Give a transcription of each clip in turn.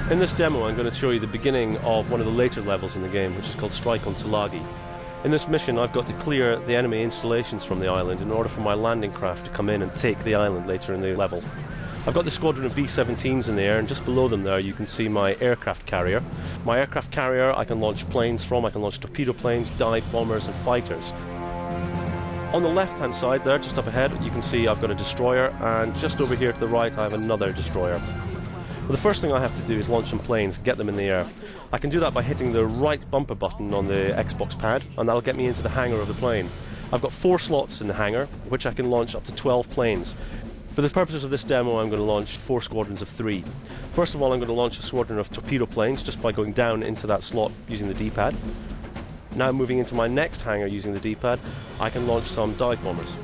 In this demo, I'm going to show you the beginning of one of the later levels in the game, which is called Strike on Tulagi. In this mission, I've got to clear the enemy installations from the island in order for my landing craft to come in and take the island later in the level. I've got the squadron of B-17s in the air, and just below them there you can see my aircraft carrier. My aircraft carrier I can launch planes from. I can launch torpedo planes, dive bombers and fighters. On the left hand side there, just up ahead, you can see I've got a destroyer, and just over here to the right I have another destroyer. Well, the first thing I have to do is launch some planes, get them in the air. I can do that by hitting the right bumper button on the Xbox pad, and that'll get me into the hangar of the plane. I've got 4 slots in the hangar, which I can launch up to 12 planes. For the purposes of this demo, I'm going to launch 4 squadrons of 3. First of all, I'm going to launch a squadron of torpedo planes just by going down into that slot using the D-pad. Now moving into my next hangar using the D-pad, I can launch some dive bombers.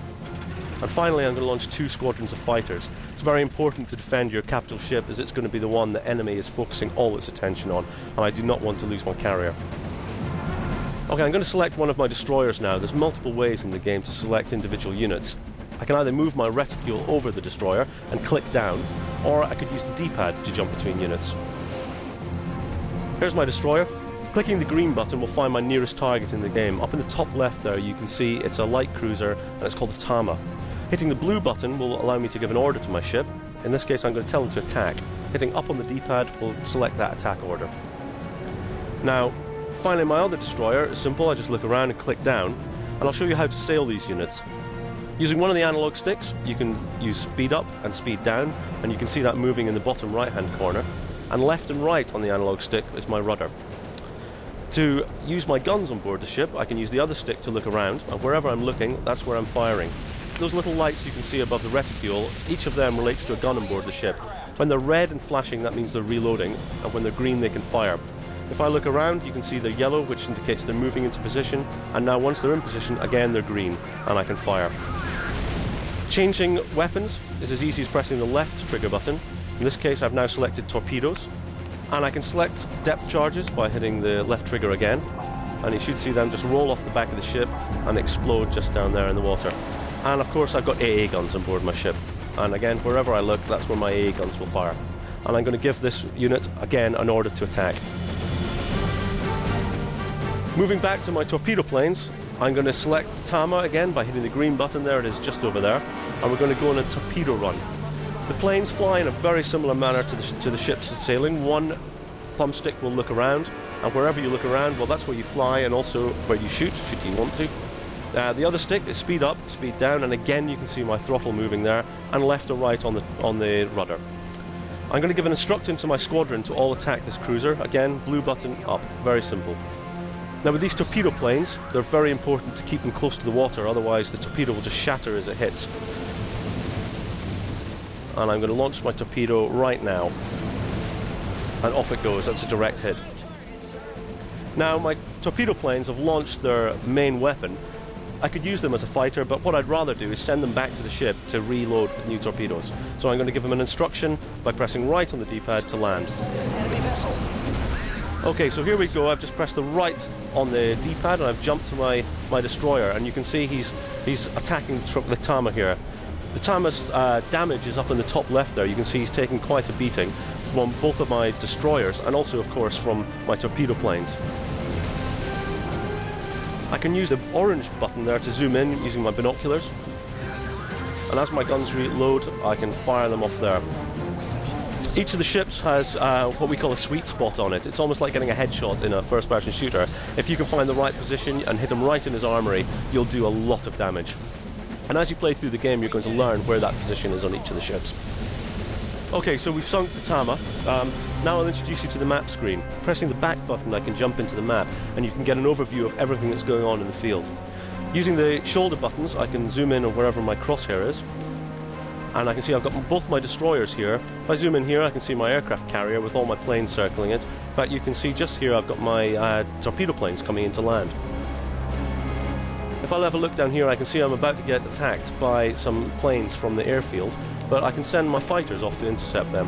And finally, I'm going to launch 2 squadrons of fighters. It's very important to defend your capital ship, as it's going to be the one the enemy is focusing all its attention on, and I do not want to lose my carrier. Okay, I'm going to select one of my destroyers now. There's multiple ways in the game to select individual units. I can either move my reticule over the destroyer and click down, or I could use the D-pad to jump between units. Here's my destroyer. Clicking the green button will find my nearest target in the game. Up in the top left there you can see it's a light cruiser, and it's called the Tama. Hitting the blue button will allow me to give an order to my ship. In this case I'm going to tell them to attack. Hitting up on the D-pad will select that attack order. Now, finally my other destroyer is simple. I just look around and click down, and I'll show you how to sail these units. Using one of the analog sticks, you can use speed up and speed down, and you can see that moving in the bottom right hand corner. And left and right on the analog stick is my rudder. To use my guns on board the ship, I can use the other stick to look around, and wherever I'm looking, that's where I'm firing. Those little lights you can see above the reticule, each of them relates to a gun on board the ship. When they're red and flashing, that means they're reloading, and when they're green, they can fire. If I look around, you can see they're yellow, which indicates they're moving into position, and now once they're in position, again they're green, and I can fire. Changing weapons is as easy as pressing the left trigger button. In this case, I've now selected torpedoes, and I can select depth charges by hitting the left trigger again, and you should see them just roll off the back of the ship and explode just down there in the water. And of course I've got AA guns on board my ship, and again wherever I look, that's where my AA guns will fire. And I'm going to give this unit again an order to attack. Moving back to my torpedo planes, I'm going to select Tama again by hitting the green button. There it is, just over there, and we're going to go on a torpedo run. The planes fly in a very similar manner to the ships sailing. One thumbstick will look around, and wherever you look around, well, that's where you fly and also where you shoot, should you want to. The other stick is speed up, speed down, and again you can see my throttle moving there, and left or right on the rudder. I'm going to give an instruction to my squadron to all attack this cruiser. Again, blue button up, very simple. Now with these torpedo planes, they're very important to keep them close to the water, otherwise the torpedo will just shatter as it hits. And I'm going to launch my torpedo right now, and off it goes. That's a direct hit. Now my torpedo planes have launched their main weapon. I could use them as a fighter, but what I'd rather do is send them back to the ship to reload with new torpedoes. So I'm going to give them an instruction by pressing right on the D-pad to land. Okay, so here we go. I've just pressed the right on the D-pad and I've jumped to my destroyer, and you can see he's attacking the Tama here. The Tama's damage is up in the top left there. You can see he's taking quite a beating from both of my destroyers and also, of course, from my torpedo planes. I can use the orange button there to zoom in using my binoculars, and as my guns reload, I can fire them off there. Each of the ships has what we call a sweet spot on it. It's almost like getting a headshot in a first-person shooter. If you can find the right position and hit him right in his armory, you'll do a lot of damage. And as you play through the game, you're going to learn where that position is on each of the ships. Okay, so we've sunk the Tama. Now I'll introduce you to the map screen. Pressing the back button, I can jump into the map, and you can get an overview of everything that's going on in the field. Using the shoulder buttons, I can zoom in on wherever my crosshair is, and I can see I've got both my destroyers here. If I zoom in here, I can see my aircraft carrier with all my planes circling it. In fact, you can see just here I've got my torpedo planes coming into land. If I'll have a look down here, I can see I'm about to get attacked by some planes from the airfield, but I can send my fighters off to intercept them.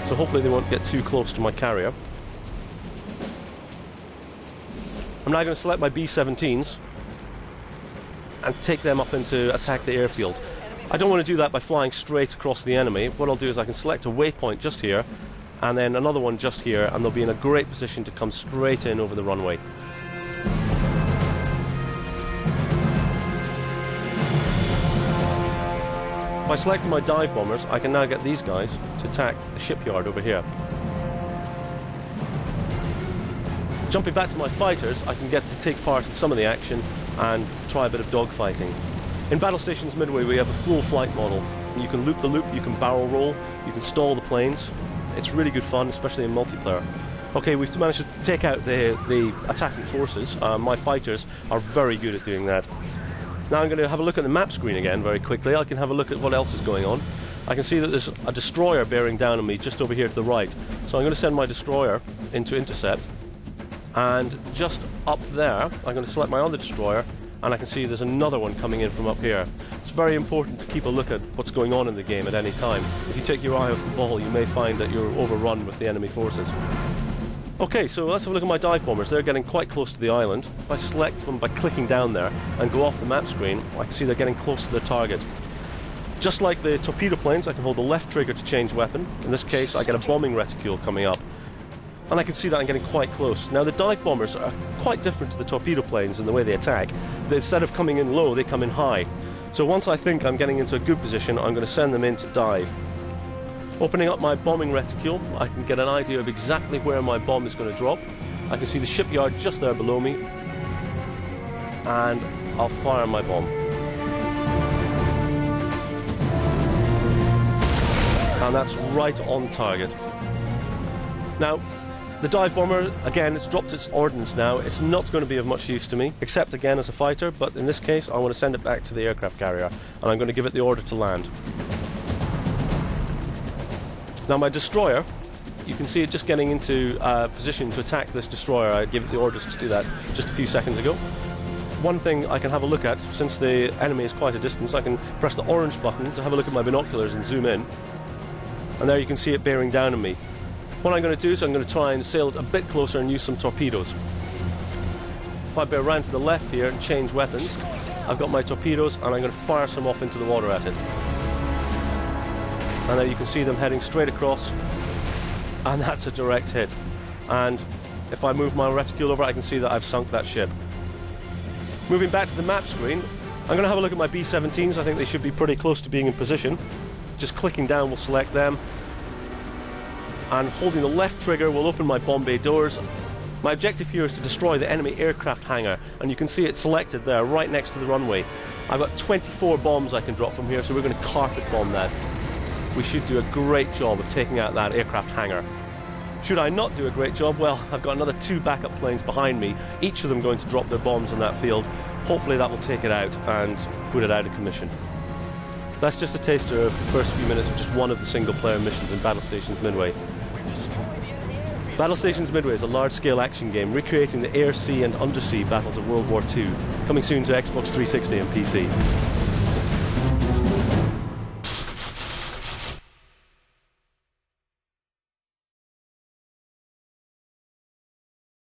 So hopefully they won't get too close to my carrier. I'm now going to select my B-17s and take them up in to attack the airfield. I don't want to do that by flying straight across the enemy. What I'll do is I can select a waypoint just here, and then another one just here, and they'll be in a great position to come straight in over the runway. By selecting my dive bombers, I can now get these guys to attack the shipyard over here. Jumping back to my fighters, I can get to take part in some of the action and try a bit of dogfighting. In Battlestations Midway, we have a full flight model. You can loop the loop, you can barrel roll, you can stall the planes. It's really good fun, especially in multiplayer. Okay, we've managed to take out the attacking forces. My fighters are very good at doing that. Now I'm going to have a look at the map screen again very quickly. I can have a look at what else is going on. I can see that there's a destroyer bearing down on me just over here to the right. So I'm going to send my destroyer into intercept. And just up there, I'm going to select my other destroyer, and I can see there's another one coming in from up here. It's very important to keep a look at what's going on in the game at any time. If you take your eye off the ball, you may find that you're overrun with the enemy forces. Okay, so let's have a look at my dive bombers. They're getting quite close to the island. If I select them by clicking down there and go off the map screen, I can see they're getting close to their target. Just like the torpedo planes, I can hold the left trigger to change weapon. In this case, I get a bombing reticule coming up. And I can see that I'm getting quite close. Now the dive bombers are quite different to the torpedo planes in the way they attack. Instead of coming in low, they come in high. So once I think I'm getting into a good position, I'm going to send them in to dive. Opening up my bombing reticule, I can get an idea of exactly where my bomb is going to drop. I can see the shipyard just there below me. And I'll fire my bomb. And that's right on target. Now, the dive bomber, again, it's dropped its ordnance now. It's not going to be of much use to me, except again as a fighter, but in this case I want to send it back to the aircraft carrier, and I'm going to give it the order to land. Now my destroyer, you can see it just getting into position to attack this destroyer. I gave it the orders to do that just a few seconds ago. One thing I can have a look at, since the enemy is quite a distance, I can press the orange button to have a look at my binoculars and zoom in. And there you can see it bearing down on me. What I'm going to do is I'm going to try and sail it a bit closer and use some torpedoes. If I bear around to the left here and change weapons, I've got my torpedoes and I'm going to fire some off into the water at it. And there you can see them heading straight across, and that's a direct hit. And if I move my reticule over, I can see that I've sunk that ship. Moving back to the map screen, I'm going to have a look at my B-17s. I think they should be pretty close to being in position. Just clicking down will select them. And holding the left trigger will open my bomb bay doors. My objective here is to destroy the enemy aircraft hangar, and you can see it selected there right next to the runway. I've got 24 bombs I can drop from here, so we're going to carpet bomb that. We should do a great job of taking out that aircraft hangar. Should I not do a great job, well, I've got another 2 backup planes behind me, each of them going to drop their bombs on that field. Hopefully that will take it out and put it out of commission. That's just a taster of the first few minutes of just one of the single-player missions in Battlestations Midway. Battlestations Midway is a large-scale action game recreating the air, sea and undersea battles of World War II, coming soon to Xbox 360 and PC.